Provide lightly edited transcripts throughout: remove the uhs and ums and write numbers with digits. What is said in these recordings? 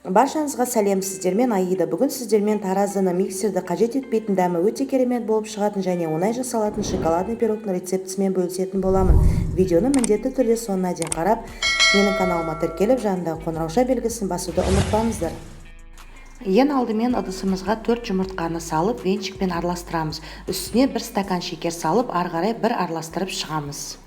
Баршаңызға сәлем, сіздермен Аида. Бүгін сіздермен таразыны миксерді қажет етпейтін, дәмі өте керемет болып шығатын және оңай жасалатын шоколадный пирогтың рецептісімен бөлісетін боламын. Видеоны міндетті түрде соңына дейін қарап, менің каналыма тіркеліп, жанындағы қоңырауша белгісін басуды ұмытпаңыздар. Ең алдымен ыдысымызға 4 жұмыртқаны салып, венчикпен араластырамыз. Үстіне 1 стакан шекер салып, ары қарай бір араластырып шығамыз.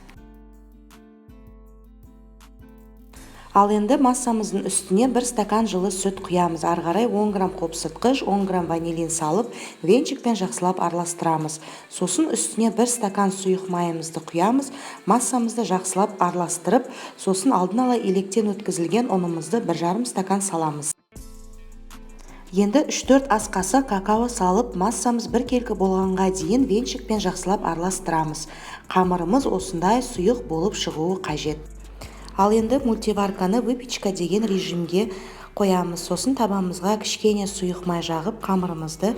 Ал енді массамыздың үстіне 1 стакан жылы сүт құямыз. Ары қарай 10 грамм қопсытқыш, 10 грамм ванилин салып, венчикпен жақсылап араластырамыз. Сосын үстіне 1 стакан сұйық майымызды құямыз. Массамызды жақсылап араластырып, сосын алдын ала електен өткізілген ұнымызды 1,5 стакан саламыз. Енді 3-4 ас қасық какао салып, массамыз біркелкі болғанға дейін венчикпен жақсылап араластырамыз. Қамырымыз осындай сұйық болып шығуы қажет. Ал енді мультиварканы выпечка деген режимге қоямыз. Сосын табамызға кішкене сұйық май жағып, қамырымызды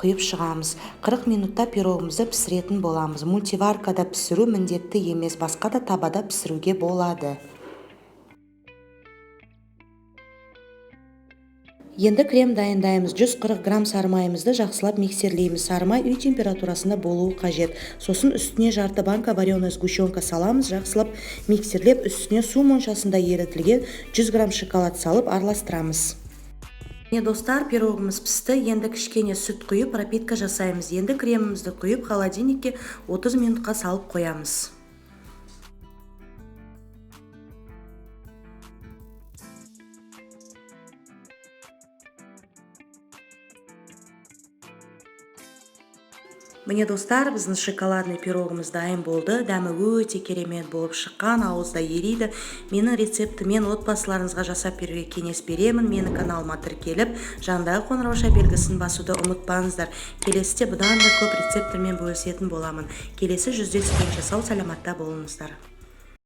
құйып шығамыз. 40 минутта пирогымызды пісіретін боламыз. Мультиваркада пісіру міндетті емес, басқа да табада пісіруге болады. Енді крем дайындаймыз. 140 грамм сары майымызды жақсылап миксерлейміз. Сары май үй температурасында болуы қажет. Сосын үстіне жарты банка вареная сгущенка саламыз. Жақсылап миксерлеп, үстіне су моншасында ерітілген 100 грамм шоколад салып араластырамыз. Міне достар, пирогымыз пісті. Енді кішкене сүт құйып, пропитка жасаймыз. Енді кремімізді құйып, холодильникке 30 минутқа салып қоямыз. Міне достар, біздің шоколадный пирогымыз дайын болды. Дәмі өте керемет болып шыққан, ауызда ериді. Менің рецептімен отбасыларыңызға жасап беруге кеңес беремін. Менің каналыма тіркеліп, жанындағы қоңырауша белгісін басуды ұмытпаңыздар. Келесіде бұдан да көп рецептермен бөлісетін боламын. Келесі жүздескенше сау саламатта болыңыздар.